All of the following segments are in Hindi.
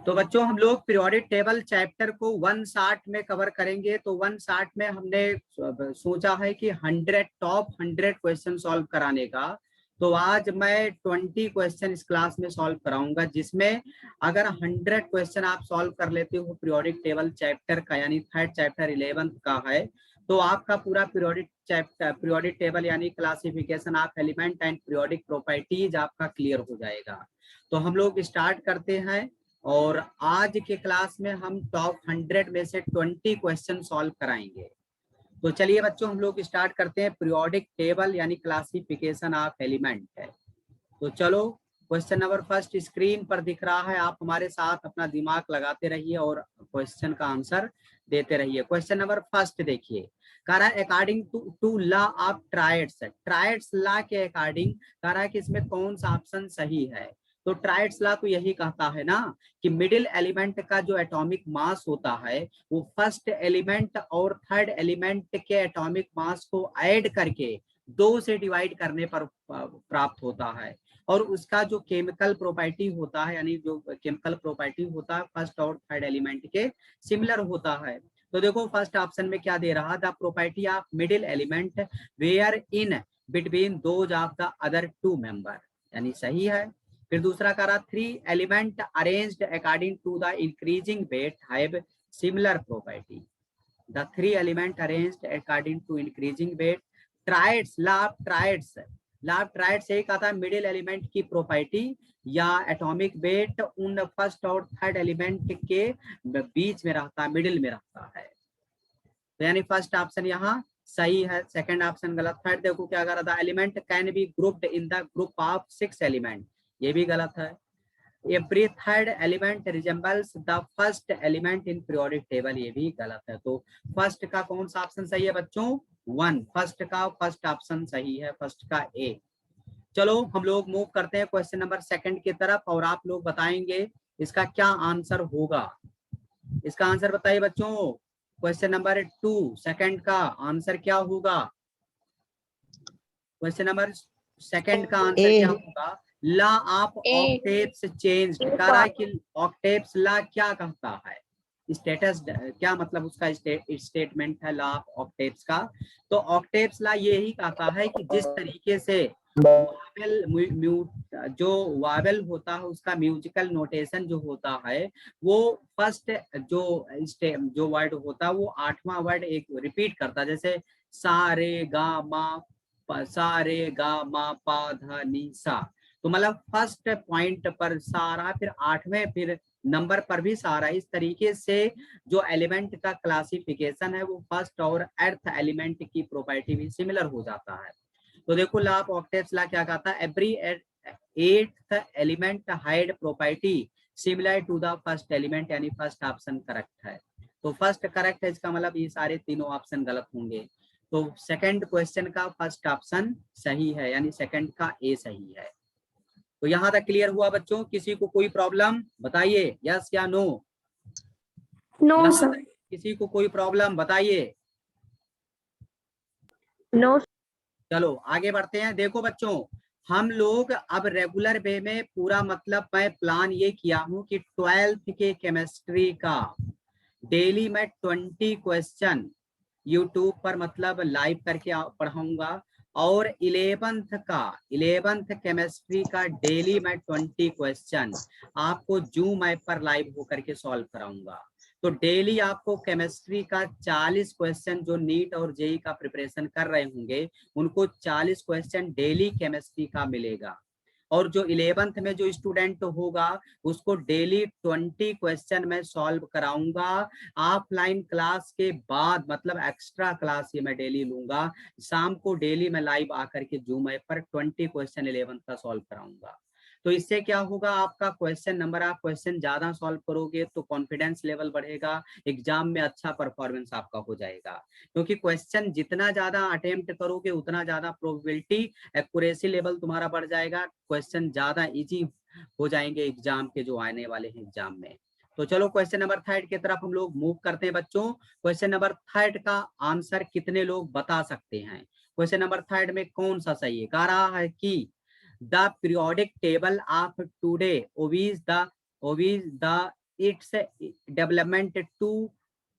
तो बच्चों हम लोग पीरियोडिक टेबल चैप्टर को 160 में कवर करेंगे। तो 160 में हमने सोचा है कि 100 टॉप 100 क्वेश्चन सॉल्व कराने का। तो आज मैं 20 क्वेश्चन इस क्लास में सॉल्व कराऊंगा, जिसमें अगर 100 क्वेश्चन आप सॉल्व कर लेते हो पीरियोडिक टेबल चैप्टर का, यानी थर्ड चैप्टर 11th का है, तो आपका पूरा पीरियोडिक टेबल यानी classification of element and periodic properties आपका क्लियर हो जाएगा। तो हम लोग स्टार्ट करते हैं, और आज के क्लास में हम टॉप 100 में से 20 क्वेश्चन सॉल्व कराएंगे। तो चलिए बच्चों हम लोग स्टार्ट करते हैं। पीरियोडिक टेबल यानी क्लासिफिकेशन ऑफ एलिमेंट है। तो चलो क्वेश्चन नंबर फर्स्ट स्क्रीन पर दिख रहा है, आप हमारे साथ अपना दिमाग लगाते रहिए और क्वेश्चन का आंसर देते रहिए। क्वेश्चन नंबर फर्स्ट देखिए, कह रहा है according to law of triads law के अकॉर्डिंग कह रहा है कि इसमें कौन सा ऑप्शन सही है। तो ट्रायड्स लॉ तो यही कहता है ना कि मिडिल एलिमेंट का जो एटॉमिक मास होता है वो फर्स्ट एलिमेंट और थर्ड एलिमेंट के एटॉमिक मास को ऐड करके 2 से डिवाइड करने पर प्राप्त होता है। और उसका जो केमिकल प्रॉपर्टी होता है, यानी जो केमिकल प्रॉपर्टी होता है फर्स्ट और थर्ड एलिमेंट के सिमिलर होता है। तो देखो फर्स्ट ऑप्शन में क्या दे रहा, the property of middle element were in between those of the other 2 member, यानी सही है। फिर दूसरा कह रहा 3 element arranged according to the increasing weight have similar property. The 3 element arranged according to increasing weight. Triads law of triads यही कहा था, मिडिल एलिमेंट की प्रॉपर्टी या एटॉमिक वेट उन फर्स्ट और थर्ड एलिमेंट के बीच में रहता है, मिडिल में रहता है। तो यानी फर्स्ट ऑप्शन यहाँ सही है, सेकंड ऑप्शन गलत। थर्ड देखो क्या कर रहा था, element can be grouped in the group of 6 element, ये भी गलत है। Every third element resembles the first element in periodic table, ये भी गलत है। तो फर्स्ट का कौन सा ऑप्शन सही है बच्चों, 1, फर्स्ट का फर्स्ट ऑप्शन सही है, फर्स्ट का ए। चलो हम लोग मूव करते हैं क्वेश्चन नंबर सेकंड की तरफ, और आप लोग बताएंगे इसका क्या आंसर होगा। इसका आंसर बताइए बच्चों, क्वेश्चन नंबर 2 सेकंड का आंसर क्या होगा। क्वेश्चन नंबर सेकंड का आंसर क्या होगा, लॉ ऑफ ऑक्टेव्स चेंज्ड। कह रहा है कि ऑक्टेव्स लॉ क्या कहता है, स्टेटस क्या मतलब उसका स्टेटमेंट है लॉ ऑफ ऑक्टेव्स का। तो ऑक्टेव्स लॉ यही कहता है कि जिस तरीके से जो वावेल होता है उसका म्यूजिकल नोटेशन जो होता है वो फर्स्ट जो वर्ड होता है वो 8वां वर्ड एक रिपीट करता है, जैसे सा रे गा मा सा रे गा मा पा धा नी सा। तो मतलब फर्स्ट पॉइंट पर सारा, फिर 8वें फिर नंबर पर भी सारा। इस तरीके से जो एलिमेंट का क्लासिफिकेशन है वो फर्स्ट और अर्थ एलिमेंट की प्रॉपर्टी भी सिमिलर हो जाता है। तो देखो लॉ ऑफ ऑक्टेव्स लॉ क्या कहता है, every 8th element had property similar to the first element, यानी फर्स्ट ऑप्शन करेक्ट है। तो फर्स्ट करेक्ट है, इसका मतलब ये सारे तीनों ऑप्शन गलत होंगे। तो सेकंड क्वेश्चन का फर्स्ट ऑप्शन सही है, यानी सेकंड का ए सही है। तो यहां तक क्लियर हुआ बच्चों, किसी को कोई प्रॉब्लम बताइए, यस या नो। No sir. किसी को कोई प्रॉब्लम बताइए। नो। चलो आगे बढ़ते हैं। देखो बच्चों हम लोग अब रेगुलर वे में पूरा मतलब मैं प्लान ये किया हूं कि 12th के केमिस्ट्री का डेली मैं 20 क्वेश्चन यूट्यूब पर मतलब लाइव करके पढ़ाऊंगा, और 11th केमिस्ट्री का डेली मैं 20 क्वेश्चन आपको जूम ऐप पर लाइव होकर के सॉल्व कराऊंगा। तो डेली आपको केमिस्ट्री का 40 क्वेश्चन, जो नीट और जेई का प्रिपरेशन कर रहे होंगे उनको 40 क्वेश्चन डेली केमिस्ट्री का मिलेगा। और जो 11th में जो स्टूडेंट होगा उसको डेली 20 क्वेश्चन मैं सॉल्व कराऊंगा। ऑफलाइन क्लास के बाद मतलब एक्स्ट्रा क्लास ये मैं डेली लूंगा, शाम को डेली मैं लाइव आकर के जूम ऐप पर 20 क्वेश्चन 11th का सॉल्व कराऊंगा। तो इससे क्या होगा, आपका क्वेश्चन नंबर, आप क्वेश्चन ज्यादा सॉल्व करोगे तो कॉन्फिडेंस लेवल बढ़ेगा, एग्जाम में अच्छा परफॉर्मेंस आपका हो जाएगा। क्योंकि क्वेश्चन जितना ज्यादा अटेम्प्ट करोगे उतना ज्यादा प्रोबेबिलिटी एक्यूरेसी लेवल तुम्हारा बढ़ जाएगा, क्वेश्चन ज्यादा इजी हो जाएंगे एग्जाम के जो आने वाले हैं एग्जाम में। तो चलो क्वेश्चन नंबर थर्ड की तरफ हम लोग मूव करते हैं बच्चों। क्वेश्चन नंबर थर्ड का आंसर कितने लोग बता सकते हैं। क्वेश्चन नंबर थर्ड में कौन सा सही है, कह रहा है कि the periodic table of today owes the its development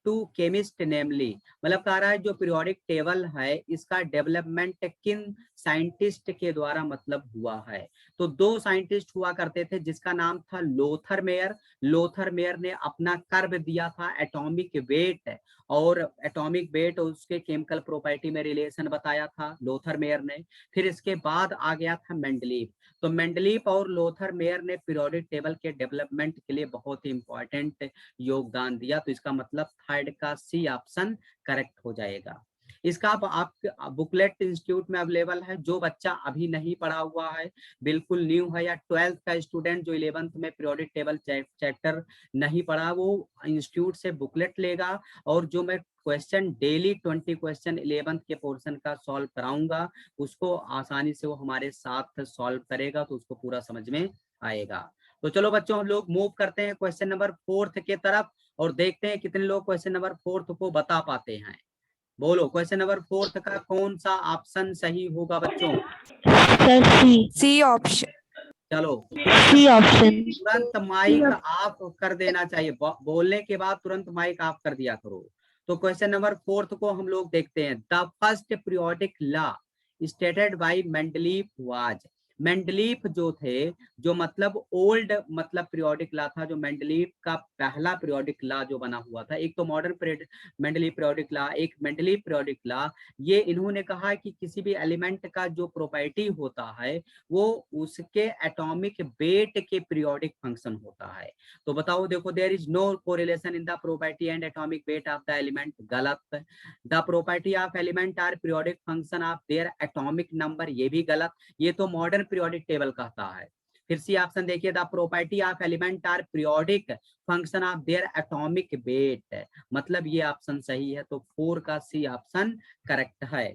to chemist namely, मतलब कह रहा है जो पीरियोडिक टेबल है इसका डेवलपमेंट किन साइंटिस्ट के द्वारा मतलब हुआ है। तो दो साइंटिस्ट हुआ करते थे जिसका नाम था लोथर मेयर। लोथर मेयर ने अपना कर्व दिया था एटॉमिक वेट और एटॉमिक वेट और उसके केमिकल प्रॉपर्टी में रिलेशन बताया था लोथर मेयर ने। फिर इसके बाद आ गया था मेंडलीव। तो मेंडलीव और लोथर मेयर ने पीरियोडिक टेबल के डेवलपमेंट के लिए बहुत ही इंपॉर्टेंट योगदान दिया। तो इसका मतलब थर्ड का सी ऑप्शन करेक्ट हो जाएगा। इसका आप बुकलेट इंस्टीट्यूट में अवेलेबल है। जो बच्चा अभी नहीं पढ़ा हुआ है, बिल्कुल न्यू है, या 12th का स्टूडेंट जो 11th में पीरियोडिक टेबल चैप्टर नहीं पढ़ा, वो इंस्टीट्यूट से बुकलेट लेगा और जो मैं क्वेश्चन डेली 20 क्वेश्चन 11th के पोर्शन का सॉल्व कराऊंगा उसको आसानी से वो हमारे साथ सॉल्व करेगा तो उसको पूरा समझ में आएगा। तो चलो बच्चों हम लोग मूव करते हैं क्वेश्चन नंबर 4 के तरफ और देखते हैं कितने लोग क्वेश्चन नंबर 4 को बता पाते हैं। बोलो क्वेश्चन नंबर 4 का कौन सा ऑप्शन सही होगा बच्चों? C option. चलो सी ऑप्शन। तुरंत माइक ऑफ कर देना चाहिए, बोलने के बाद तुरंत माइक ऑफ कर दिया करो। तो क्वेश्चन नंबर 4 को हम लोग देखते हैं। The first periodic law stated by Mendeleev was, Mendeleev जो थे, जो मतलब ओल्ड मतलब पीरियोडिक लॉ था, जो मेंडलीफ का पहला पीरियोडिक लॉ जो बना हुआ था, एक तो मॉडर्न मेंडलीफ पीरियोडिक लॉ, एक मेंडलीफ पीरियोडिक लॉ। ये इन्होंने कहा कि किसी भी एलिमेंट का जो प्रॉपर्टी होता है वो उसके एटॉमिक वेट के पीरियोडिक फंक्शन होता है। तो बताओ, देखो, there is no correlation in the property and atomic weight of the element, गलत। The property of element are periodic function of their atomic number, ये भी गलत। ये तो मॉडर्न पीरियोडिक टेबल कहता है। फिर सी ऑप्शन देखिए, the property of element are periodic function of their atomic weight, मतलब ये ऑप्शन सही है। तो 4 का सी ऑप्शन करेक्ट है।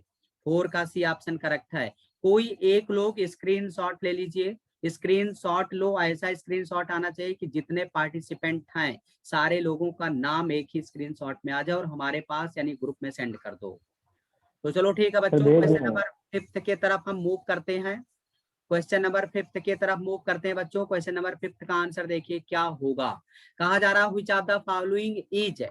4 का सी ऑप्शन करेक्ट है। कोई एक लोग स्क्रीनशॉट ले लीजिए, स्क्रीनशॉट लो, ऐसा स्क्रीनशॉट आना चाहिए कि जितने पार्टिसिपेंट हैं सारे लोगों का नाम एक ही स्क्रीनशॉट में आ जाए और हमारे पास यानी ग्रुप में सेंड कर दो। तो चलो ठीक है बच्चों, क्वेश्चन नंबर 5 के तरफ हम मूव करते हैं। क्वेश्चन नंबर 5 के तरफ मूव करते हैं बच्चों। क्वेश्चन नंबर 5 का आंसर देखिए क्या होगा। कहा जा रहा है which of the following is,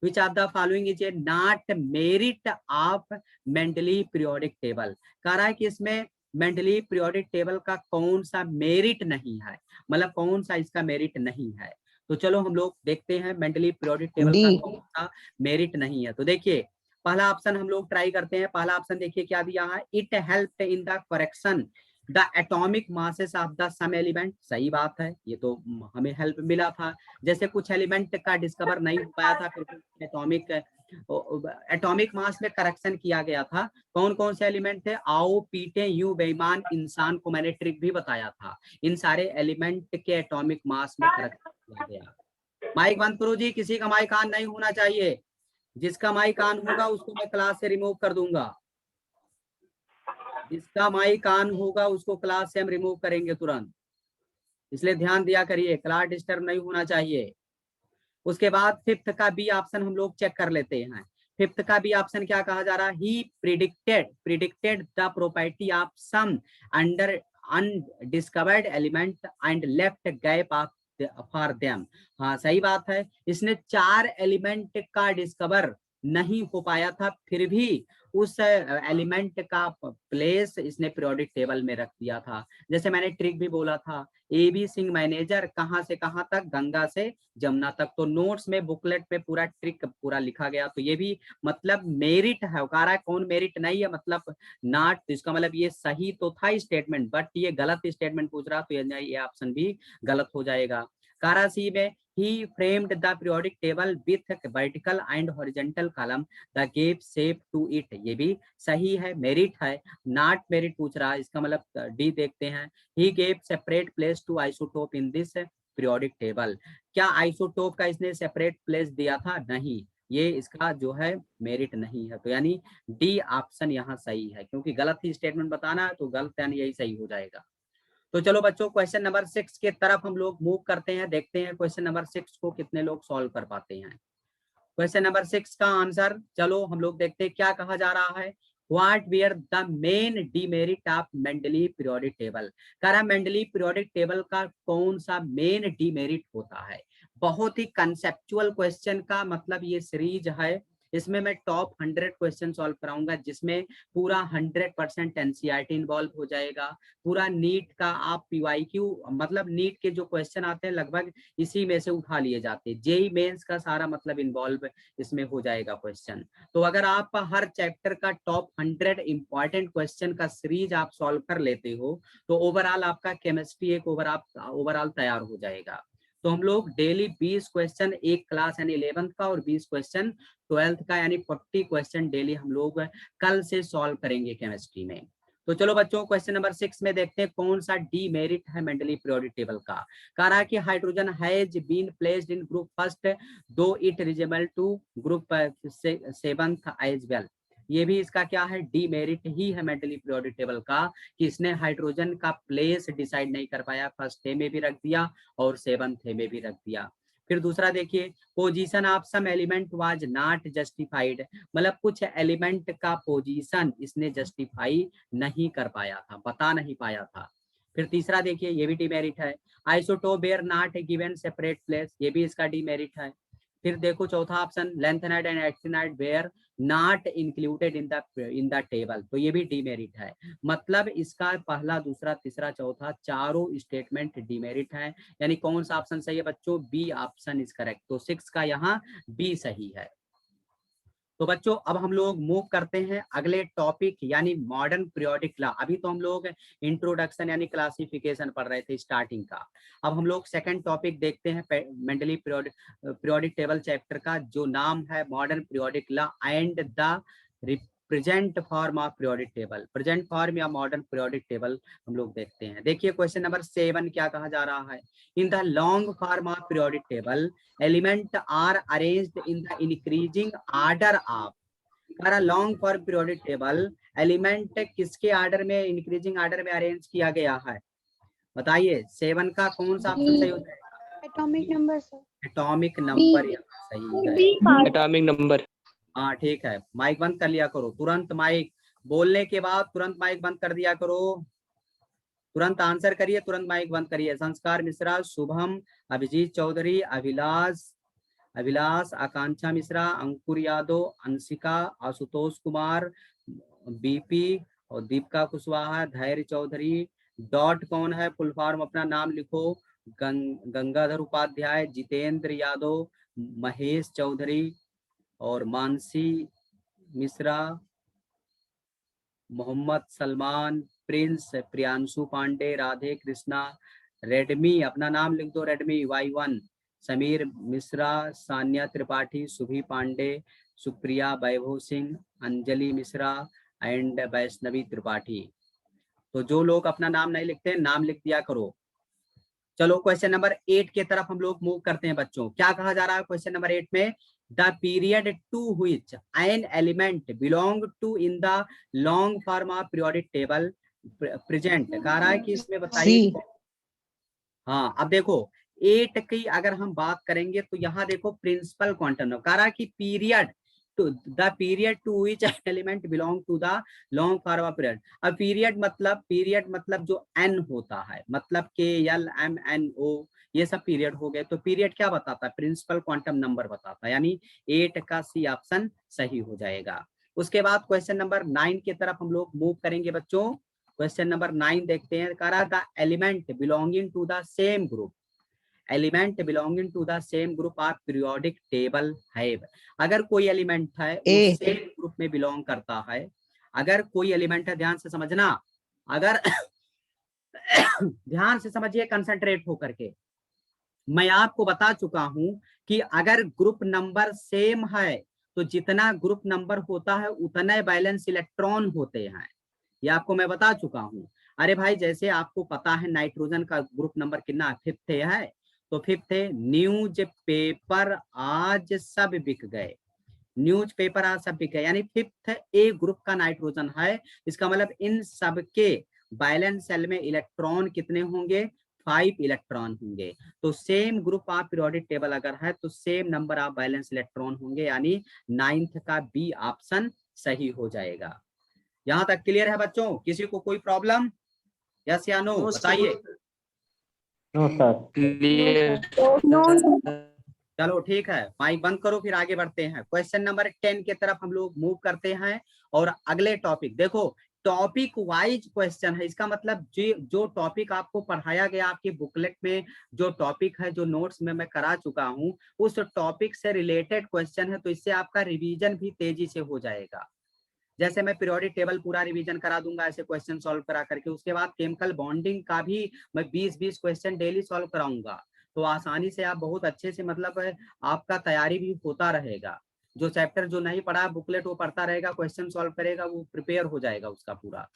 which of the following is a not merit of Mendeleev periodic table. कह रहा है कि इसमें मेंडलीव पीरियोडिक टेबल का कौन सा मेरिट नहीं है, मतलब कौन सा इसका मेरिट नहीं है। तो चलो हम लोग देखते हैं मेंडलीव पीरियोडिक टेबल का कौन सा मेरिट नहीं है। तो देखिए पहला ऑप्शन हम लोग ट्राई करते हैं। पहला ऑप्शन देखिए क्या दिया है, it helped in the correction the atomic masses of the some element, सही बात है, ये तो हमें हेल्प मिला था। जैसे कुछ एलिमेंट का डिस्कवर नहीं हो पाया था, फिर एटॉमिक मास में करेक्शन किया गया था। कौन कौन से एलिमेंट थे, आओ पीटे यूं बेईमान इंसान को मैंने ट्रिक भी बताया था। इन सारे एलिमेंट के एटॉमिक मास में करेक्शन किया गया। माइक बंद करो जी, किसी का माइक ऑन नहीं होना चाहिए। जिसका माइक ऑन होगा उसको मैं क्लास से रिमूव कर दूंगा। जिसका माइक ऑन होगा उसको क्लास से हम रिमूव करेंगे तुरंत, इसलिए ध्यान दिया करिए, क्लास डिस्टर्ब नहीं होना चाहिए। उसके बाद 5th का बी ऑप्शन हम लोग चेक कर लेते हैं। 5th का बी ऑप्शन क्या कहा जा रहा है, he predicted the property of some under undiscovered element and left gap of for them. हाँ सही बात है, इसने 4 एलिमेंट का डिस्कवर नहीं हो पाया था, फिर भी उस एलिमेंट का प्लेस इसने पीरियोडिक टेबल में रख दिया था। जैसे मैंने ट्रिक भी बोला था, AB सिंह मैनेजर कहां से कहां तक, गंगा से जमुना तक। तो नोट्स में बुकलेट पे पूरा ट्रिक पूरा लिखा गया। तो ये भी मतलब मेरिट है, कह रहा है कौन मेरिट नहीं है, मतलब नॉट। तो इसका मतलब ये सही तो था स्टेटमेंट, बट ये गलत स्टेटमेंट पूछ रहा, तो ये ऑप्शन भी गलत हो जाएगा। कारा सी में he framed the periodic table with vertical and horizontal column the gave shape to it, ये भी सही है, मेरिट है। नॉट मेरिट पूछ रहा है, इसका मतलब डी देखते हैं। he gave separate place to isotope in this periodic table, क्या आइसोटोप का इसने सेपरेट प्लेस दिया था, नहीं, ये इसका जो है मेरिट नहीं है। तो यानी डी ऑप्शन यहाँ सही है, क्योंकि गलत ही स्टेटमेंट बताना है तो गलत यानी यही सही हो जाएगा। तो चलो बच्चों क्वेश्चन नंबर 6 के तरफ हम लोग मूव करते हैं, देखते हैं क्वेश्चन नंबर 6 को कितने लोग सॉल्व कर पाते हैं। क्वेश्चन नंबर 6 का आंसर चलो हम लोग देखते हैं क्या कहा जा रहा है। What were the main demerit of Mendeleev periodic table, कह रहा है मेंडलीव पीरियोडिक टेबल का कौन सा मेन डीमेरिट होता है। बहुत ही कंसेप्चुअल क्वेश्चन का मतलब ये सीरीज है। इसमें मैं टॉप 100 क्वेश्चन सॉल्व कराऊंगा, जिसमें पूरा 100% एनसीईआरटी इन्वॉल्व हो जाएगा। पूरा नीट का आप पीवाईक्यू मतलब नीट के जो क्वेश्चन आते हैं लगभग इसी में से उठा लिए जाते हैं। जेई मेंस का सारा मतलब इन्वॉल्व इसमें हो जाएगा क्वेश्चन। तो अगर आप हर चैप्टर का टॉप 100 इंपॉर्टेंट क्वेश्चन का सीरीज आप सॉल्व कर लेते हो तो ओवरऑल आपका केमिस्ट्री एक ओवरऑल तैयार हो जाएगा। तो हम लोग डेली 20 क्वेश्चन एक क्लास यानी 11th का और 20 क्वेश्चन 12th का यानी 40 क्वेश्चन डेली हम लोग कल से सॉल्व करेंगे केमिस्ट्री में। तो चलो बच्चों क्वेश्चन नंबर 6 में देखते हैं कौन सा डीमेरिट है मेंडली पीरियोडिक टेबल का। कह रहा है कि hydrogen has been placed in group first though it resemble to group 7th as well. ये भी इसका क्या है, डीमेरिट ही है मेंडली पीरियोडिक टेबल का, कि इसने हाइड्रोजन का प्लेस डिसाइड नहीं कर पाया, फर्स्ट ए में भी रख दिया और 7th ए में भी रख दिया। फिर दूसरा देखिए, position of some element was not justified, मतलब कुछ एलिमेंट का पोजीशन इसने जस्टिफाई नहीं कर पाया था, बता नहीं पाया था। फिर तीसरा देखिए, ये भी डीमेरिट है, isotope were not given separate place, ये भी इसका डीमेरिट है। फिर देखो चौथा option, lanthanide and actinide were not included in the table, तो ये भी डीमेरिट है। मतलब इसका पहला दूसरा तीसरा चौथा चारों स्टेटमेंट डीमेरिट है। यानी कौन सा ऑप्शन सही है बच्चों, बी ऑप्शन इज करेक्ट। तो 6 का यहाँ बी सही है। तो बच्चों अब हम लोग मूव करते हैं अगले टॉपिक यानी मॉडर्न पीरियोडिक लॉ। अभी तो हम लोग इंट्रोडक्शन यानी क्लासिफिकेशन पढ़ रहे थे स्टार्टिंग का। अब हम लोग सेकंड टॉपिक देखते हैं मेंडली पीरियोडिक टेबल चैप्टर का, जो नाम है modern periodic law and the present form of periodic table. Present form या मॉडर्न पीरियोडिक टेबल हम लोग देखते हैं। देखिए क्वेश्चन नंबर 7 क्या कहा जा रहा है, in the long form of periodic table element are arranged in the increasing order of. Long form periodic table element किसके ऑर्डर में, इंक्रीजिंग ऑर्डर में अरेंज किया गया है, बताइए 7 का कौन सा ऑप्शन सही हो जाएगा, atomic number sir, atomic number सही है, एटॉमिक नंबर। हाँ ठीक है। माइक बंद कर लिया करो, तुरंत माइक बोलने के बाद तुरंत माइक बंद कर दिया करो, तुरंत आंसर करिए, तुरंत माइक बंद करिए। संस्कार मिश्रा, शुभम, अभिजीत चौधरी, अभिलाष, आकांक्षा मिश्रा, अंकुर यादव, अंशिका, आशुतोष कुमार, बीपी और दीपिका कुशवाहा, धैर्य चौधरी। डॉट कौन है, फुल फॉर्म अपना नाम लिखो, गंगाधर उपाध्याय, जितेंद्र यादव, महेश चौधरी और मानसी मिश्रा, मोहम्मद सलमान, प्रिंस, प्रियांशु पांडे, राधे कृष्णा, रेडमी अपना नाम लिख दो, Redmi Y1, Sameer Mishra, Sanya Tripathi, Subhi Pandey, Supriya, Vaibhav Singh, Anjali Mishra and Vaishnavi Tripathi. तो जो लोग अपना नाम नहीं लिखते नाम लिख दिया करो। चलो क्वेश्चन नंबर 8 की तरफ हम लोग मूव करते हैं बच्चों। क्या कहा जा रहा है क्वेश्चन नंबर 8 में, the period to which an element belong to in the long form of periodic table present. कह रहा है कि इसमें बताइए। हाँ अब देखो 8 की अगर हम बात करेंगे तो यहाँ देखो प्रिंसिपल क्वांटम कह रहा है कि period to the period to which element belong to the long form of period. अब पीरियड मतलब जो n होता है, मतलब KLMNO ये सब पीरियड हो गए। तो पीरियड क्या बताता है, प्रिंसिपल क्वांटम नंबर बताता है, यानी 8 का सी ऑप्शन सही हो जाएगा। उसके बाद क्वेश्चन नंबर 9 की तरफ हम लोग मूव करेंगे बच्चों। क्वेश्चन नंबर 9 देखते हैं, कह रहा the element belonging to the same group, element belonging to the same group of periodic table है। अगर कोई एलिमेंट है वो सेम ग्रुप में बिलोंग करता है, अगर कोई एलिमेंट है, ध्यान से समझना, अगर ध्यान से समझिए कंसंट्रेट होकर के, मैं आपको बता चुका हूं कि अगर ग्रुप नंबर सेम है तो जितना ग्रुप नंबर होता है उतने बैलेंस इलेक्ट्रॉन होते हैं, ये आपको मैं बता चुका हूं। अरे भाई जैसे आपको पता है नाइट्रोजन का ग्रुप नंबर कितना, 5th है, तो 5th न्यूज पेपर आज सब बिक गए, न्यूज पेपर आज सब बिक गए, यानी 5th ए ग्रुप का नाइट्रोजन है। इसका मतलब इन सब के बैलेंस सेल में इलेक्ट्रॉन कितने होंगे, 5 इलेक्ट्रॉन होंगे। तो same group of periodic table अगर है तो same number of balance electron होंगे, यानी 9th का बी ऑप्शन सही हो जाएगा। यहाँ तक क्लियर है बच्चों, किसी को कोई प्रॉब्लम, यस या नो बताइए। No sir. क्लियर। चलो ठीक है, माइक बंद करो, फिर आगे बढ़ते हैं। क्वेश्चन नंबर 10 की तरफ हम लोग मूव करते हैं। और अगले टॉपिक देखो, टॉपिक वाइज क्वेश्चन है। इसका मतलब जो टॉपिक आपको पढ़ाया गया आपके बुकलेट में, जो टॉपिक है, जो नोट्स में मैं करा चुका हूं, उस टॉपिक से रिलेटेड क्वेश्चन है। तो इससे आपका रिवीजन भी तेजी से हो जाएगा। जैसे मैं पीरियोडिक टेबल पूरा रिवीजन करा दूंगा ऐसे क्वेश्चन सॉल्व करा करके, उसके बाद केमिकल बॉन्डिंग का भी मैं 20-20 क्वेश्चन डेली सॉल्व कराऊंगा। तो आसानी से आप बहुत अच्छे से, मतलब आपका तैयारी भी होता रहेगा। जो चैप्टर जो नहीं पढ़ा बुकलेट वो पढ़ता रहेगा, क्वेश्चन सॉल्व करेगा, वो प्रिपेयर हो जाएगा उसका पूरा।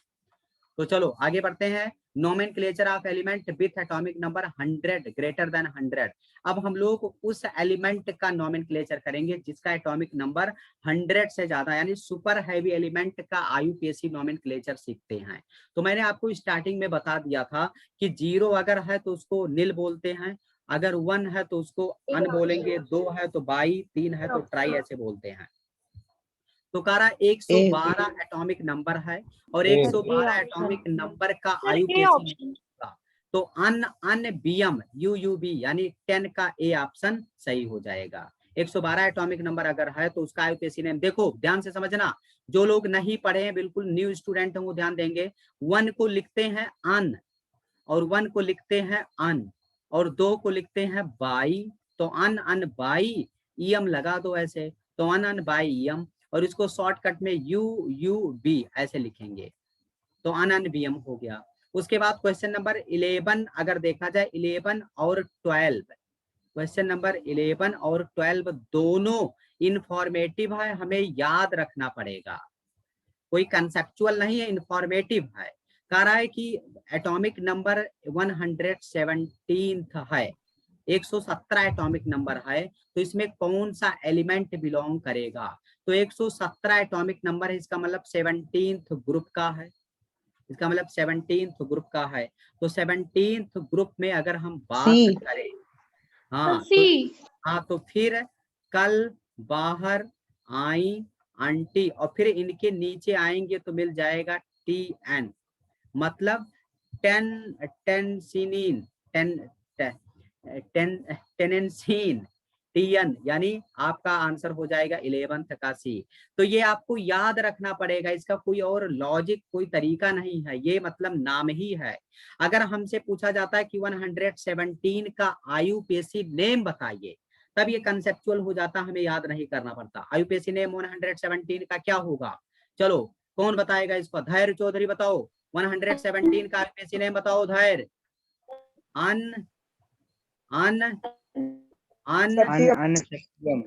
तो चलो आगे बढ़ते हैं। Nomenclature of element with atomic number 100 greater than 100। अब हम लोग उस एलिमेंट का नोमेनक्लेचर करेंगे जिसका एटॉमिक नंबर 100 से ज्यादा, यानी सुपर हैवी एलिमेंट का आईयूपीएसी नोमेनक्लेचर सीखते हैं। तो मैंने आपको स्टार्टिंग में बता दिया था कि 0 अगर है तो उसको नील बोलते हैं, अगर 1 है तो उसको अन बोलेंगे, 2 है तो बाई, 3 है तो ट्राई ऐसे बोलते हैं। तो कह रहा 112 एटॉमिक नंबर है और 112 एटॉमिक नंबर का आईयूपीएसी का। तो अन बीएम यूयूबी यानी 10 का ए ऑप्शन सही हो जाएगा। 112 एटॉमिक नंबर अगर है तो उसका आईयूपीएसी नेम देखो, ध्यान से समझना। जो लोग नहीं पढ़े हैं, बिल्कुल न्यू स्टूडेंट हैं, वो ध्यान देंगे। 1 को लिखते हैं अन, और 1 को लिखते हैं अन, और 2 को लिखते हैं बाई। तो अन बाई ईएम लगा दो ऐसे, तो अन बाई ईएम, और इसको शॉर्टकट में UUB ऐसे लिखेंगे। तो अन बीएम हो गया। उसके बाद क्वेश्चन नंबर 11 अगर देखा जाए, 11 और 12, क्वेश्चन नंबर 11 और 12 दोनों इंफॉर्मेटिव है, हमें याद रखना पड़ेगा। कोई कंसेप्चुअल नहीं है, इंफॉर्मेटिव है। कह रहा है कि एटॉमिक नंबर 117 है, 117 एटॉमिक नंबर है, तो इसमें कौन सा एलिमेंट बिलोंग करेगा। तो 117 एटॉमिक नंबर है, इसका मतलब 17th ग्रुप का है, इसका मतलब 17th ग्रुप का है। तो 17th ग्रुप में अगर हम बात करें, हाँ तो फिर कल बाहर आई आंटी, और फिर इनके नीचे आएंगे तो मिल जाएगा TN, मतलब टेंसिनिन, टेनेंसिन, TN, यानी आपका आंसर हो जाएगा 11th का C। तो ये आपको याद रखना पड़ेगा, इसका कोई और लॉजिक, कोई तरीका नहीं है, ये मतलब नाम ही है। अगर हमसे पूछा जाता है कि 117 का आईयूपीएसी नेम बताइए, तब ये कंसेप्चुअल हो जाता, हमें याद नहीं करना पड़ता। आईयूपीएसी नेम 117 का क्या होगा। चलो कौन बताएगा इसको, धैर्य चौधरी बताओ, 117 का आईयूपीएसी नेम बताओ धैर्य। अन अन अन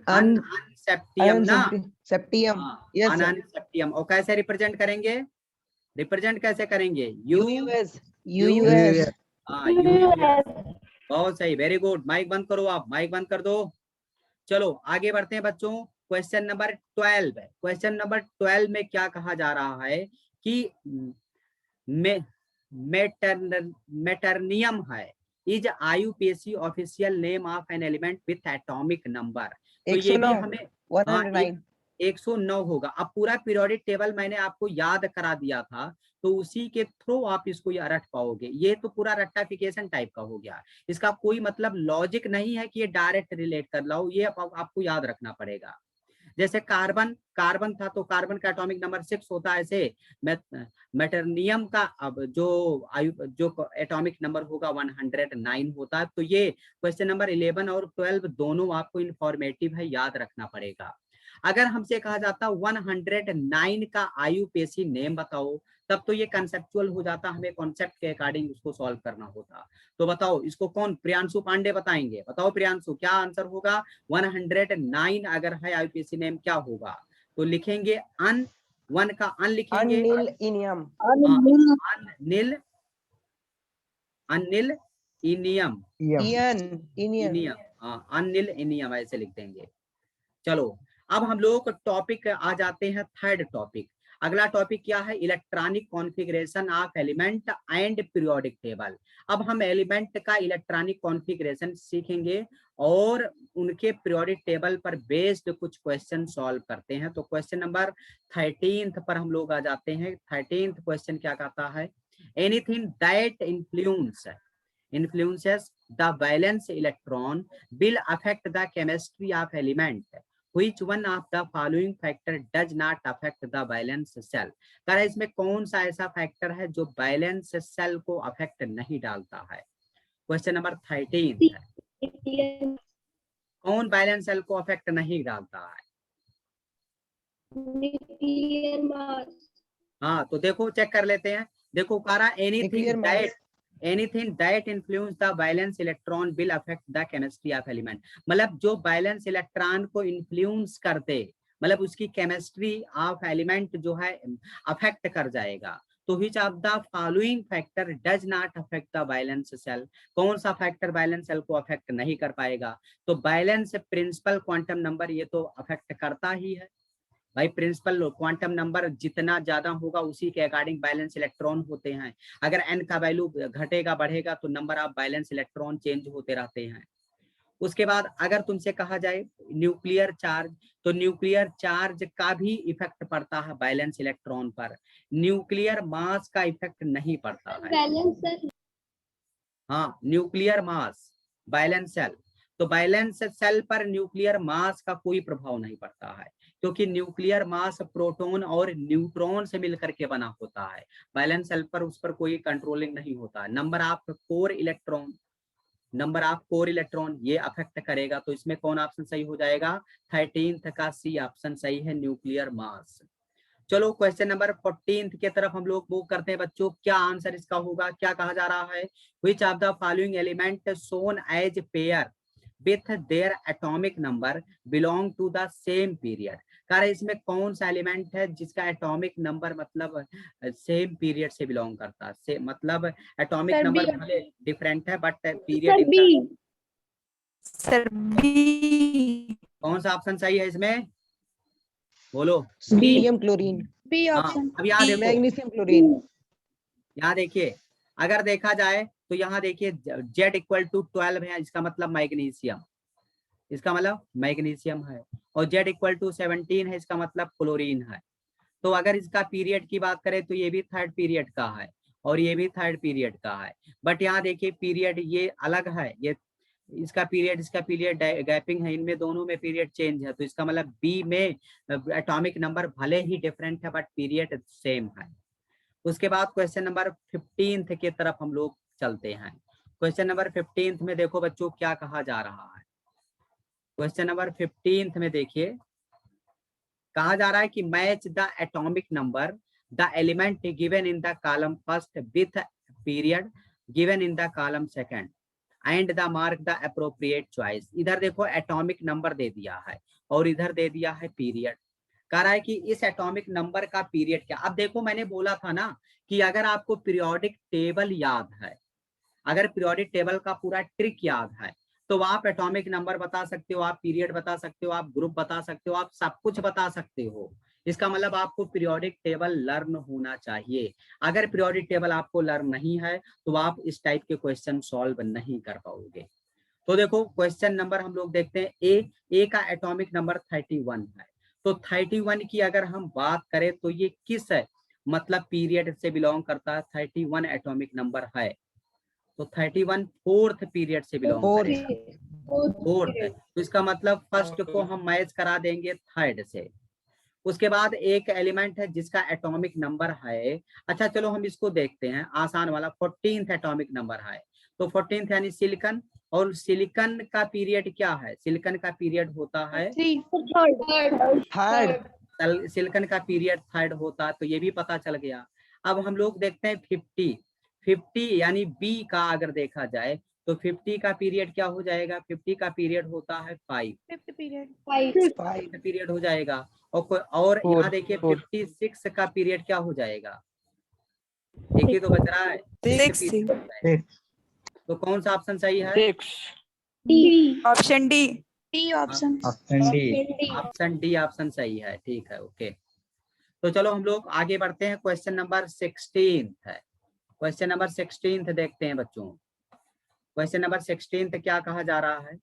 अनसेप्टियम ना, सेप्टियम। Yes sir. अनसेप्टियम। और कैसे रिप्रेजेंट करेंगे, रिप्रेजेंट कैसे करेंगे, यूएस। बहुत सही, वेरी गुड। माइक बंद करो, आप माइक बंद कर दो। चलो आगे बढ़ते हैं बच्चों। क्वेश्चन नंबर 12, क्वेश्चन नंबर 12 में क्या कहा जा रहा है कि मेटरनियम है, is IUPAC official name of N element with atomic number. तो ये भी हमें 109 109 होगा। अब पूरा पीरियोडिक टेबल मैंने आपको याद करा दिया था, तो उसी के थ्रू आप इसको रट पाओगे। ये तो पूरा रट्टाफिकेशन टाइप का हो गया, इसका कोई मतलब लॉजिक नहीं है कि ये डायरेक्ट रिलेट कर लाओ, ये आपको याद रखना पड़ेगा। जैसे कार्बन, कार्बन था तो कार्बन का एटॉमिक नंबर 6 होता है, ऐसे मेटरनियम का अब जो एटॉमिक नंबर होगा 109 होता है। तो ये क्वेश्चन नंबर 11 और 12 दोनों आपको इंफॉर्मेटिव है, याद रखना पड़ेगा। अगर हमसे कहा जाता 109 का आईयूपीएसी नेम बताओ, तब तो ये कंसेप्चुअल हो जाता, हमें कॉन्सेप्ट के अकॉर्डिंग उसको सॉल्व करना होता। तो बताओ इसको कौन, प्रियांशु पांडे बताएंगे। बताओ प्रियांशु क्या आंसर होगा, 109 अगर है आईयूपीएसी नेम क्या होगा। तो लिखेंगे अन, 1 का अन लिखेंगे, अनिल इनियम। अनिल अनिल इनियम, इनियम, अनिल इनियम ऐसे लिख देंगे। चलो अब हम लोग टॉपिक आ जाते हैं, थर्ड टॉपिक। अगला टॉपिक क्या है, electronic configuration of element and periodic table. अब हम एलिमेंट का इलेक्ट्रॉनिक कॉन्फ़िगरेशन सीखेंगे और उनके पीरियोडिक टेबल पर बेस्ड कुछ क्वेश्चन सॉल्व करते हैं। तो क्वेश्चन नंबर 13 पर हम लोग आ जाते हैं। 13 क्वेश्चन क्या कहता है, anything that influences the valence electron will affect the chemistry of element. Which one of the following factor does not affect the valence cell? कह रहा है इसमें कौन सा ऐसा फैक्टर है जो बैलेंस सेल को अफेक्ट नहीं डालता है? क्वेश्चन नंबर 13 है, कौन बैलेंस सेल को अफेक्ट नहीं डालता है? Nuclear mass. हाँ, तो देखो चेक कर लेते हैं। देखो कह रहा anything that influence the balance electron will affect the chemistry of element. मतलब जो बैलेंस इलेक्ट्रॉन को इन्फ्लुएंस करते, मतलब उसकी केमिस्ट्री ऑफ एलिमेंट जो है अफेक्ट कर जाएगा। तो which of the following factor does not affect the balance cell? कौन सा फैक्टर बैलेंस सेल को अफेक्ट नहीं कर पाएगा? तो बैलेंस प्रिंसिपल क्वांटम नंबर ये तो अफेक्ट करता ही है भाई। प्रिंसिपल क्वांटम नंबर जितना ज्यादा होगा उसी के अकॉर्डिंग बैलेंस इलेक्ट्रॉन होते हैं। अगर n का वैल्यू घटेगा बढ़ेगा तो number of balance electron change होते रहते हैं। उसके बाद अगर तुमसे कहा जाए न्यूक्लियर चार्ज, तो न्यूक्लियर चार्ज का भी इफेक्ट पड़ता है बैलेंस इलेक्ट्रॉन पर, न्यूक्लियर मास का इफेक्ट नहीं पड़ता है। हाँ, न्यूक्लियर मास बैलेंस सेल, तो बैलेंस सेल पर न्यूक्लियर मास का कोई प्रभाव नहीं पड़ता है, क्योंकि न्यूक्लियर मास प्रोटॉन और न्यूट्रॉन से मिलकर के बना होता है। बैलेंस सेल पर उस पर कोई कंट्रोलिंग नहीं होता। Number of core electron, number of core electron ये अफेक्ट करेगा। तो इसमें कौन ऑप्शन सही हो जाएगा? 13th का सी ऑप्शन सही है, न्यूक्लियर मास। चलो क्वेश्चन नंबर 14 की तरफ हम लोग मूव करते हैं बच्चों। क्या आंसर इसका होगा? क्या कहा जा रहा है? Which of the following element shown as pair with their atomic number belong to the same period? कारण इसमें कौन सा एलिमेंट है जिसका एटॉमिक नंबर मतलब सेम पीरियड से बिलोंग करता है? मतलब एटॉमिक नंबर भले डिफरेंट है बट पीरियड। Sir B. कौन सा ऑप्शन सही है इसमें? बोलो। Sodium chlorine. बी हाँ, ऑप्शन। अब यहाँ देखो, मैग्नीशियम क्लोरीन। यहाँ देखिए, अगर देखा जाए तो यहाँ देखिए Z = 12 है, इसका मतलब मैग्नीशियम, इसका मतलब मैग्नीशियम है। और Z = 17 है, इसका मतलब क्लोरीन है। तो अगर इसका पीरियड की बात करें तो ये भी थर्ड पीरियड का है और ये भी थर्ड पीरियड का है। बट यहाँ देखिए पीरियड ये अलग है, ये इसका पीरियड गैपिंग है, इनमें दोनों में पीरियड चेंज है। तो इसका मतलब बी में एटॉमिक नंबर भले ही डिफरेंट है बट पीरियड सेम है। उसके बाद क्वेश्चन नंबर 15 की तरफ हम लोग चलते हैं। क्वेश्चन नंबर 15 में देखो बच्चों क्या कहा जा रहा है। क्वेश्चन नंबर 15 में देखिए कहा जा रहा है कि match the atomic number the element given in the column first with period given in the column second and the mark the appropriate choice. इधर देखो एटॉमिक नंबर दे दिया है और इधर दे दिया है पीरियड। कह रहा है कि इस एटॉमिक नंबर का पीरियड क्या। अब देखो मैंने बोला था ना कि अगर आपको पीरियोडिक टेबल याद है, अगर पीरियोडिक टेबल का पूरा ट्रिक याद है तो आप एटॉमिक नंबर बता सकते हो, आप पीरियड बता सकते हो, आप ग्रुप बता सकते हो, आप सब कुछ बता सकते हो। इसका मतलब आपको पीरियोडिक टेबल लर्न होना चाहिए। अगर पीरियोडिक टेबल आपको लर्न नहीं है तो आप इस टाइप के क्वेश्चन सॉल्व नहीं कर पाओगे। तो देखो क्वेश्चन नंबर हम लोग देखते हैं। ए का एटॉमिक नंबर 31 है। तो 31 की अगर हम बात करें तो ये किस है मतलब पीरियड से बिलोंग करता है? 31 एटॉमिक नंबर है तो 31 फोर्थ पीरियड से बिलोंग करेगा। फोर्थ है तो इसका मतलब फर्स्ट को हम मैच करा देंगे थर्ड से। उसके बाद एक एलिमेंट है जिसका एटॉमिक नंबर है, अच्छा चलो हम इसको देखते हैं आसान वाला, 14th एटॉमिक नंबर है। तो 14th यानी सिलिकॉन, और सिलिकॉन का पीरियड क्या है? सिलिकॉन का पीरियड होता है थर्ड। सिलिकॉन का पीरियड थर्ड होता है, तो ये भी पता चल गया। अब हम लोग देखते हैं 50 यानी बी का अगर देखा जाए तो 50 का पीरियड क्या हो जाएगा? 50 का पीरियड होता है 5 पीरियड हो जाएगा। और यहाँ देखिए 56 का पीरियड क्या हो जाएगा? एक ही तो बच रहा है, 6। तो कौन सा ऑप्शन सही है? Option D. Option D option सही है। ठीक है, ओके। तो चलो हम लोग आगे बढ़ते हैं। क्वेश्चन नंबर 16 है। क्वेश्चन नंबर 16 देखते हैं बच्चों। क्वेश्चन नंबर 16 क्या कहा जा रहा है?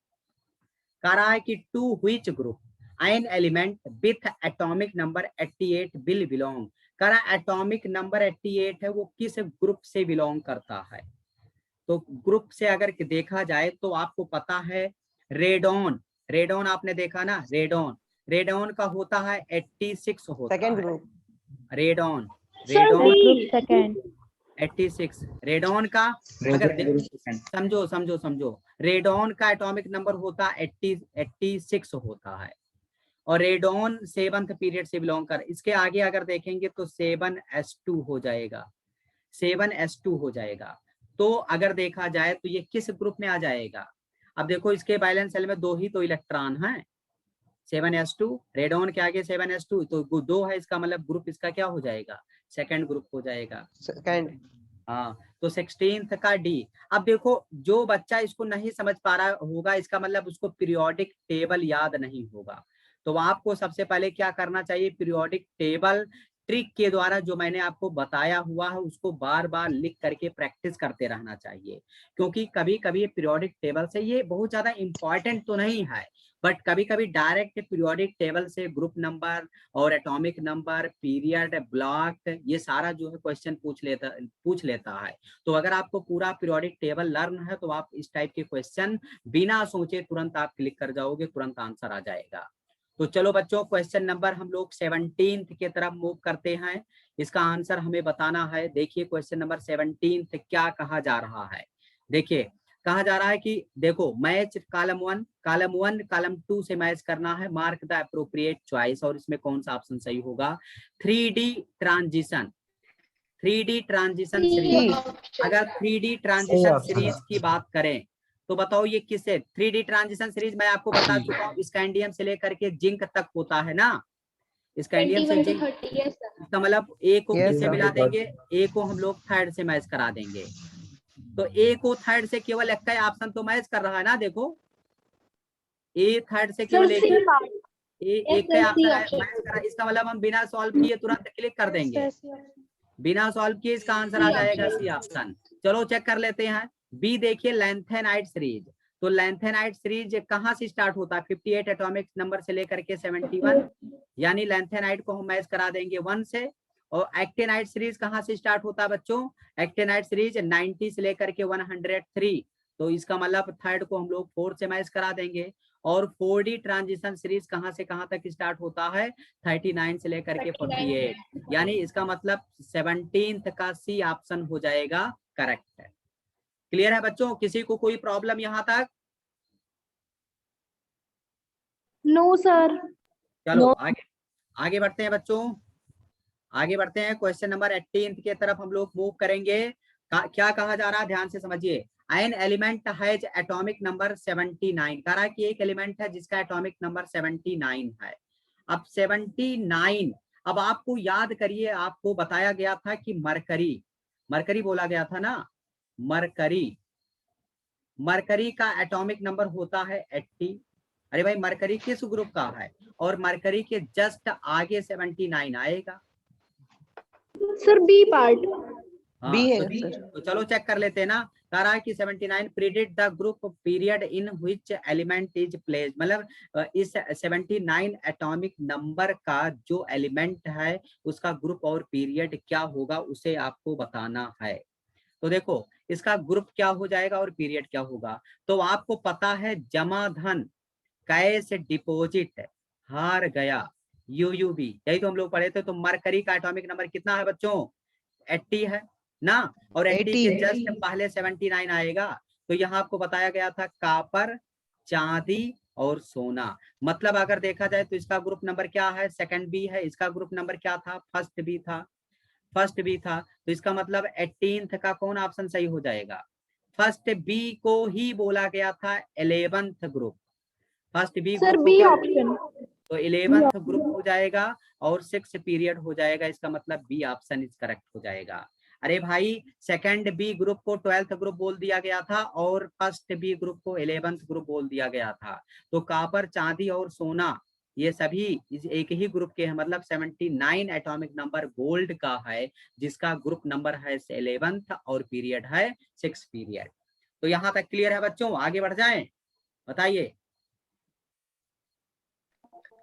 कह रहा है कि to which group an element with atomic number 88 will belong. कह रहा है एटॉमिक नंबर 88 है वो किस ग्रुप से बिलोंग करता है? तो ग्रुप से अगर देखा जाए तो आपको पता है रेडॉन, रेडॉन आपने देखा ना, रेडॉन, रेडॉन का होता है 86 होता सेकंड है। Group. Radon, Sir, radon group second. 86, radon का अगर समझो समझो समझो, रेडॉन का एटॉमिक नंबर होता है 86 होता है, और रेडॉन 7th पीरियड से बिलोंग कर, इसके आगे अगर देखेंगे तो 7s2 हो जाएगा, 7s2 हो जाएगा। तो अगर देखा जाए तो ये किस ग्रुप में आ जाएगा? अब देखो इसके वैलेंस शेल में 2 ही तो इलेक्ट्रॉन हैं, 7s2, रेडॉन के आगे 7s2, तो 2 है, इसका मतलब ग्रुप इसका क्या हो जाएगा? सेकंड ग्रुप हो जाएगा। सेकंड। हाँ, तो 16th का डी। अब देखो जो बच्चा इसको नहीं समझ पा रहा होगा, इसका मतलब उसको पीरियोडिक टेबल याद नहीं होगा। तो आपको सबसे पहले क्या करना चाहिए, पीरियोडिक टेबल ट्रिक के द्वारा जो मैंने आपको बताया हुआ है उसको बार बार लिख करके प्रैक्टिस करते रहना चाहिए, क्योंकि कभी कभी पीरियोडिक टेबल से, ये बहुत ज्यादा इंपॉर्टेंट तो नहीं है, बट कभी कभी डायरेक्ट पीरियोडिक टेबल से ग्रुप नंबर और एटॉमिक नंबर, पीरियड, ब्लॉक, ये सारा जो है क्वेश्चन पूछ लेता है। तो अगर आपको पूरा पीरियोडिक टेबल लर्न है तो आप इस टाइप के क्वेश्चन बिना सोचे तुरंत आप क्लिक कर जाओगे, तुरंत आंसर आ जाएगा। तो चलो बच्चों, क्वेश्चन नंबर हम लोग 17th की तरफ मूव करते हैं, इसका आंसर हमें बताना है। देखिए क्वेश्चन नंबर 17 क्या कहा जा रहा है। देखिए कहा जा रहा है कि देखो मैच कॉलम 1, कॉलम 2 से मैच करना है, मार्क द एप्रोप्रिएट चॉइस, और इसमें कौन सा ऑप्शन सही होगा? 3D transition, 3D transition series. अगर 3D ट्रांजिशन सीरीज की बात करें तो बताओ ये किससे? 3D ट्रांजिशन सीरीज मैं आपको बता चुका हूँ, स्कैंडियम से लेकर के जिंक तक होता है ना, स्कैंडियम से जिंक। इसका मतलब ए को किससे मिला देंगे? ए को हम लोग थर्ड से मैच करा देंगे। तो ए को थर्ड से केवल एक का ऑप्शन तो मैच कर रहा है ना, देखो ए थर्ड से केवल एक का ऑप्शन मैच करा, इसका मतलब हम बिना सॉल्व किए तुरंत क्लिक कर देंगे, बिना सॉल्व किए इसका आंसर आ जाएगा सी ऑप्शन। चलो चेक कर लेते हैं। बी देखिए लैंथेनाइट सीरीज, तो लैंथेनाइट सीरीज कहाँ से स्टार्ट होता है? 58 एटॉमिक नंबर से लेकर के 71, यानी लैंथेनाइट को हम मैच करा देंगे 1 से। और एक्टेनाइट सीरीज कहाँ से स्टार्ट होता है बच्चों? एक्टेनाइट सीरीज 90 से लेकर के 103, तो इसका मतलब थर्ड को हम लोग 4 से मैच करा देंगे। और 4D ट्रांजिशन सीरीज कहाँ से कहाँ तक स्टार्ट होता है? 39 से लेकर के 48, यानी इसका मतलब 17th का सी ऑप्शन हो जाएगा करेक्ट है। क्लियर है बच्चों? किसी को कोई प्रॉब्लम यहाँ तक? No sir. चलो आगे बढ़ते हैं बच्चों, आगे बढ़ते हैं। क्वेश्चन नंबर 18 के तरफ हम लोग मूव करेंगे। क्या कहा जा रहा है, ध्यान से समझिए। An element has atomic number 79, कह रहा है कि एक एलिमेंट है जिसका एटॉमिक नंबर 79 है। अब 79, अब आपको याद करिए, आपको बताया गया था कि मरकरी, मरकरी बोला गया था ना, मरकरी, मरकरी का एटॉमिक नंबर होता है 80। अरे भाई मरकरी किस ग्रुप का है? और मरकरी के जस्ट आगे 79 आएगा। Sir B part. हाँ, बी है तो चलो चेक कर लेते हैं ना। कह रहा है कि 79 predict the group period in which element is placed, मतलब इस 79 एटॉमिक नंबर का जो एलिमेंट है उसका ग्रुप और पीरियड क्या होगा उसे आपको बताना है। तो देखो इसका ग्रुप क्या हो जाएगा और पीरियड क्या होगा। तो आपको पता है जमा धन, कैश डिपॉजिट, हार गया, यूयूबी, यही तो हम लोग पढ़े थे। तो मरकरी का एटॉमिक नंबर कितना है बच्चों? 80 है ना, और 80 के जस्ट पहले 79 आएगा। तो यहाँ आपको बताया गया था कापर, चांदी और सोना। मतलब अगर देखा जाए तो इसका ग्रुप नंबर क्या है? सेकंड बी है। इसका ग्रुप नंबर क्या था? फर्स्ट बी था, फर्स्ट बी था। तो इसका मतलब 18th का कौन ऑप्शन सही हो जाएगा? फर्स्ट बी को ही बोला गया था 11th group, first B sir group B को, ऑप्शन। तो 11th ग्रुप हो जाएगा और 6 पीरियड हो जाएगा। इसका मतलब बी ऑप्शन इज करेक्ट हो जाएगा। अरे भाई सेकंड बी ग्रुप को 12th ग्रुप बोल दिया गया था और फर्स्ट बी ग्रुप को 11th ग्रुप बोल दिया गया था। तो कापर, चांदी और सोना ये सभी एक ही ग्रुप के हैं, मतलब 79 एटॉमिक नंबर गोल्ड का है जिसका ग्रुप नंबर है 11th और पीरियड है 6 पीरियड। तो यहाँ तक क्लियर है बच्चों? आगे बढ़ जाएं, बताइए।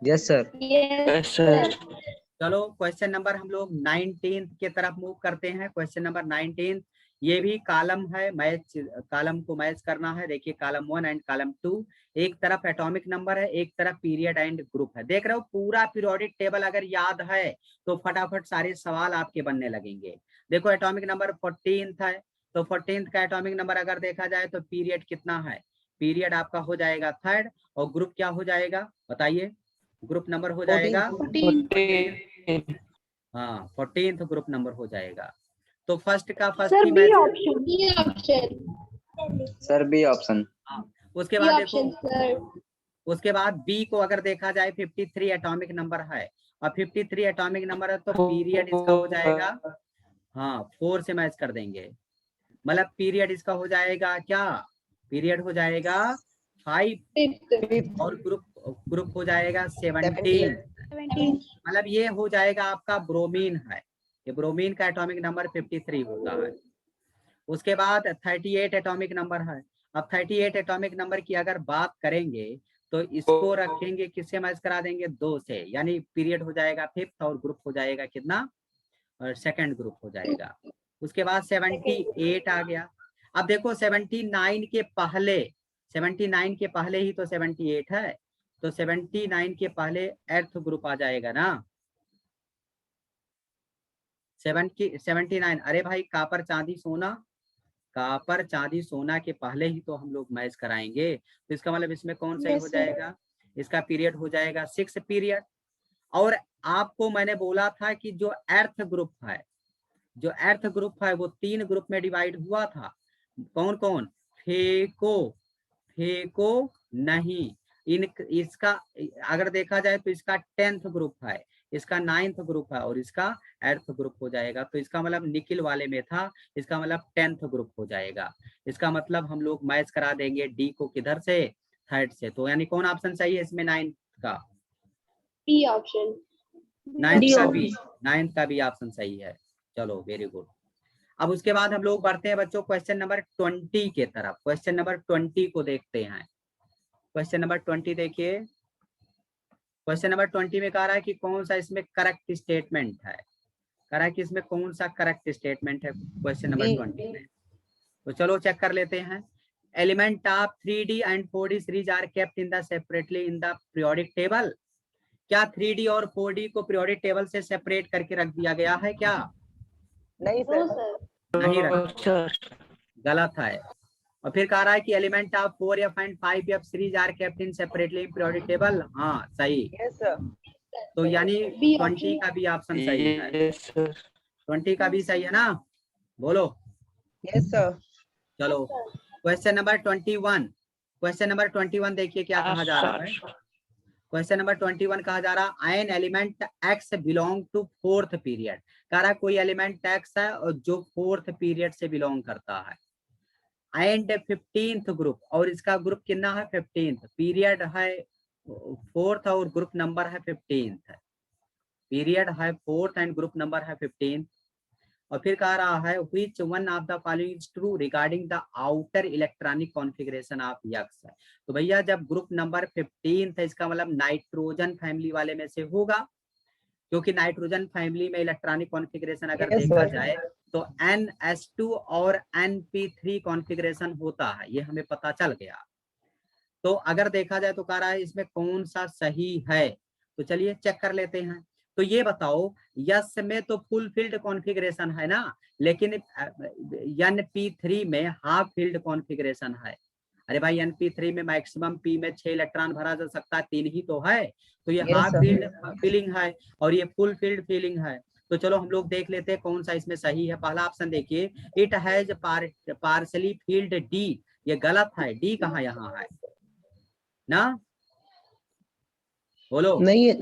Yes sir. Yes sir. चलो क्वेश्चन नंबर हम लोग 19 की तरफ मूव करते हैं। क्वेश्चन नंबर 19, ये भी कॉलम है, मैच कॉलम को मैच करना है। देखिए कॉलम 1 एंड कॉलम 2, एक तरफ एटॉमिक नंबर है, एक तरफ पीरियड एंड ग्रुप है। देख रहे हो पूरा पीरियोडिक टेबल अगर याद है तो फटाफट सारे सवाल आपके बनने लगेंगे। देखो एटॉमिक नंबर 14th है, तो 14th का एटॉमिक नंबर अगर देखा जाए तो पीरियड कितना है, पीरियड आपका हो जाएगा 3rd, और ग्रुप क्या हो जाएगा बताइए, ग्रुप नंबर हो जाएगा 14। हाँ 14th ग्रुप नंबर हो जाएगा। तो फर्स्ट का फर्स्ट सर ही B match, option, B option, sir B option. हाँ उसके बी बाद ऑप्शन देखो, सर। उसके बाद बी को अगर देखा जाए 53 एटॉमिक नंबर है, और 53 एटॉमिक नंबर है तो पीरियड इसका हो जाएगा, हाँ 4 से मैच कर देंगे, मतलब पीरियड इसका हो जाएगा क्या, पीरियड हो जाएगा 5, फिफ्थ, और ग्रुप हो जाएगा 17, 17, मतलब ये हो जाएगा आपका ब्रोमीन है, ये ब्रोमीन का एटॉमिक नंबर 53 होता है। उसके बाद 38 एटॉमिक नंबर है। अब 38 एटॉमिक नंबर की अगर बात करेंगे तो इसको रखेंगे, किससे मैच करा देंगे, 2 से, यानी पीरियड हो जाएगा 5th और ग्रुप हो जाएगा कितना, और 2nd ग्रुप हो जाएगा। उसके बाद 78 आ गया। अब देखो 79 के पहले, 79 के पहले ही तो 78 है, तो 79 के पहले अर्थ ग्रुप आ जाएगा ना, 79। अरे भाई कापर चांदी सोना, कापर चांदी सोना के पहले ही तो हम लोग मैच कराएंगे, तो इसका मतलब इसमें कौन सही हो जाएगा, इसका पीरियड हो जाएगा 6 पीरियड। और आपको मैंने बोला था कि जो अर्थ ग्रुप है, जो अर्थ ग्रुप है वो 3 ग्रुप में डिवाइड हुआ था, कौन कौन, फेको, फेको नहीं, इन इसका अगर देखा जाए तो इसका 10th ग्रुप है, इसका 9th ग्रुप है, और इसका अर्थ ग्रुप हो जाएगा। तो इसका मतलब निकिल वाले में था, इसका मतलब 10th ग्रुप हो जाएगा। इसका मतलब हम लोग मैच करा देंगे डी को किधर से, 3rd से। तो यानी कौन ऑप्शन सही है इसमें 9th का, बी ऑप्शन, 9th का भी ऑप्शन सही है। चलो वेरी गुड। अब उसके बाद हम लोग बढ़ते हैं बच्चों क्वेश्चन नंबर 20 के तरफ। क्वेश्चन नंबर 20 को देखते हैं। क्वेश्चन नंबर 20 देखिए, क्वेश्चन नंबर 20 में कह रहा है कि कौन सा इसमें करेक्ट स्टेटमेंट है, कह रहा है कि इसमें कौन सा करेक्ट स्टेटमेंट है क्वेश्चन नंबर 20 में। तो चलो चेक कर लेते हैं। Element of 3D and 4D series are kept in the separately in the periodic table. क्या 3D और 4D को पीरियोडिक टेबल से सेपरेट करके रख दिया गया है क्या, नहीं नो सर। सर, नहीं रखा, गलत है। और फिर कह रहा है कि element of 4F and 5F series are kept in separately in periodic table, हाँ सही। Yes sir. तो यानी बी 20 का भी ऑप्शन सही है, 20 का भी सही है ना, बोलो। Yes sir. चलो क्वेश्चन नंबर 21, क्वेश्चन नंबर 21 देखिए क्या कहा जा रहा है। क्वेश्चन नंबर 21 कहा जा रहा है an element X belong to 4th period. कह रहा है कोई एलिमेंट एक्स है और जो 4th पीरियड से बिलोंग करता है, एंड 15th ग्रुप, और इसका ग्रुप कितना है 15th, पीरियड है 4th और ग्रुप नंबर है 15th, पीरियड है 4th एंड ग्रुप नंबर है 15th। और फिर कह रहा है which one of the following is true regarding the outer electronic configuration of X। तो भैया जब ग्रुप नंबर 15 है इसका मतलब नाइट्रोजन फैमिली वाले में से होगा, क्योंकि नाइट्रोजन फैमिली में इलेक्ट्रॉनिक कॉन्फ़िगरेशन अगर Yes, देखा sir. जाए तो NS2 और NP3 कॉन्फ़िगरेशन होता है, ये हमें पता चल गया। तो अगर देखा जाए तो कह रहा है इसमें कौन सा सही है, तो चलिए चेक कर लेते हैं। तो ये बताओ यस में तो फुल फील्ड कॉन्फ़िगरेशन है ना, लेकिन NP3 में हाफ फील्ड कॉन्फ़िगरेशन है। अरे भाई NP3 में मैक्सिमम P में 6 इलेक्ट्रॉन भरा जा सकता है, 3 ही तो है, तो ये Yes, half sir. Field feeling है और ये फुल फील्ड फीलिंग है। तो चलो हम लोग देख लेते हैं कौन सा इसमें सही है। पहला ऑप्शन देखिए, it has partially field D, ये गलत है, डी कहाँ यहाँ है ना, बोलो। नहीं है।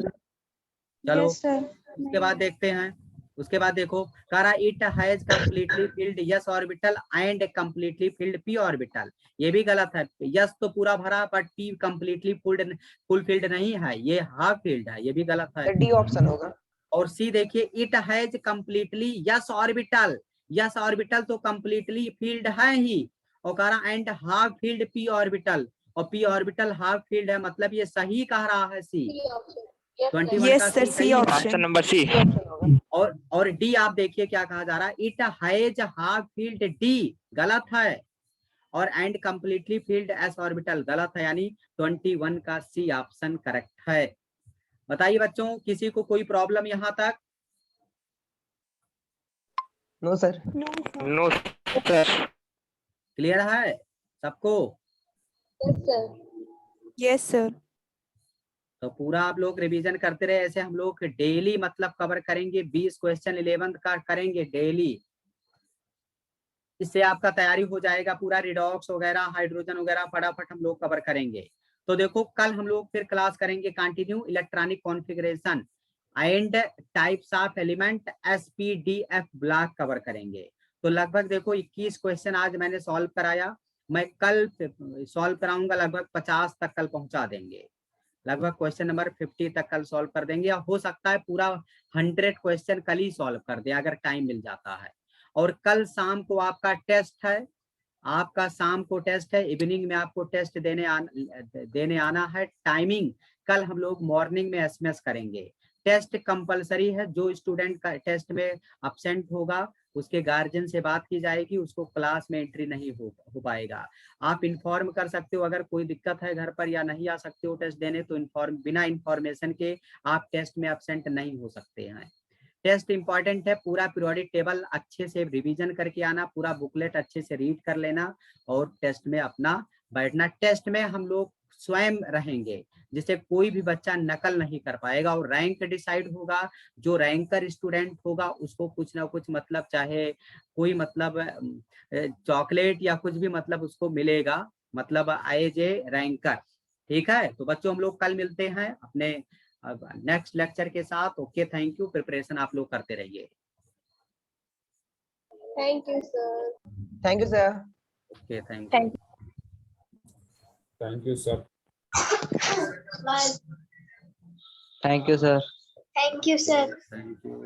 चलो यस सर, उसके बाद देखते हैं। उसके बाद देखो कह रहा it has completely field yes orbital and completely field p orbital, ये भी गलत है। यस तो पूरा भरा but P completely full field नहीं है, ये हाफ फील्ड है, ये भी गलत है। डी ऑप्शन होगा। और सी देखिए, it has completely s orbital, s orbital तो कंप्लीटली फील्ड है ही, और कह रहा and half filled p orbital, और पी ऑर्बिटल हाफ फील्ड है, मतलब ये सही कह रहा है C. B option, Yes, sir. 21 Yes, का sir. C C सही है। option. Option number C. और डी आप देखिए क्या कहा जा रहा है, it has half filled D, गलत है, और and completely filled S orbital, गलत है, यानी 21 का सी ऑप्शन करेक्ट है। बताइए बच्चों, किसी को कोई प्रॉब्लम यहाँ तक? No sir. No sir. Clear है सबको? Yes, sir. Yes, sir. तो पूरा आप लोग रिवीजन करते रहे, ऐसे हम लोग डेली मतलब कवर करेंगे, 20 क्वेश्चन 11th का करेंगे डेली। इससे आपका तैयारी हो जाएगा, पूरा रिडॉक्स वगैरह हाइड्रोजन वगैरह फटाफट हम लोग कवर करेंगे। तो देखो कल हम लोग फिर क्लास करेंगे continue electronic configuration and types of element SPDF block cover करेंगे। तो लगभग देखो 21 क्वेश्चन आज मैंने सॉल्व कराया, मैं कल सॉल्व कराऊंगा, लगभग 50 तक कल पहुंचा देंगे, लगभग क्वेश्चन नंबर 50 तक कल सॉल्व कर देंगे, या हो सकता है पूरा 100 क्वेश्चन कल ही सॉल्व कर दें अगर टाइम मिल जाता है। और कल शाम को आपका टेस्ट है, आपका शाम को टेस्ट है, इवनिंग में आपको टेस्ट देने आना है। टाइमिंग कल हम लोग मॉर्निंग में SMS करेंगे। टेस्ट कंपलसरी है, जो स्टूडेंट का टेस्ट में अब्सेंट होगा उसके गार्जियन से बात की जाएगी, उसको क्लास में एंट्री नहीं हो पाएगा। आप इन्फॉर्म कर सकते हो, अगर कोई दिक्कत है घर पर या नहीं आ सकते हो टेस्ट देने, तो बिना इन्फॉर्मेशन के आप टेस्ट में अब्सेंट नहीं हो सकते हैं। टेस्ट इंपॉर्टेंट है, पूरा पीरियोडिक टेबल अच्छे से रिवीजन करके आना, पूरा बुकलेट अच्छे से रीड कर लेना और टेस्ट में अपना बैठना। टेस्ट में हम लोग स्वयं रहेंगे, जिससे कोई भी बच्चा नकल नहीं कर पाएगा, और रैंक डिसाइड होगा। जो रैंकर स्टूडेंट होगा उसको कुछ ना कुछ मतलब, चाहे कोई मतलब चॉकलेट या कुछ भी मतलब उसको मिलेगा, मतलब एज ए रैंकर। ठीक है, तो बच्चों हम लोग कल मिलते हैं अपने नेक्स्ट लेक्चर के साथ। Okay, thank you. प्रिपरेशन आप लोग करते रहिए। Thank you, sir. Thank you sir. Okay, thank you. Thank Thank you, sir. Thank you sir. Thank you, sir. Thank you.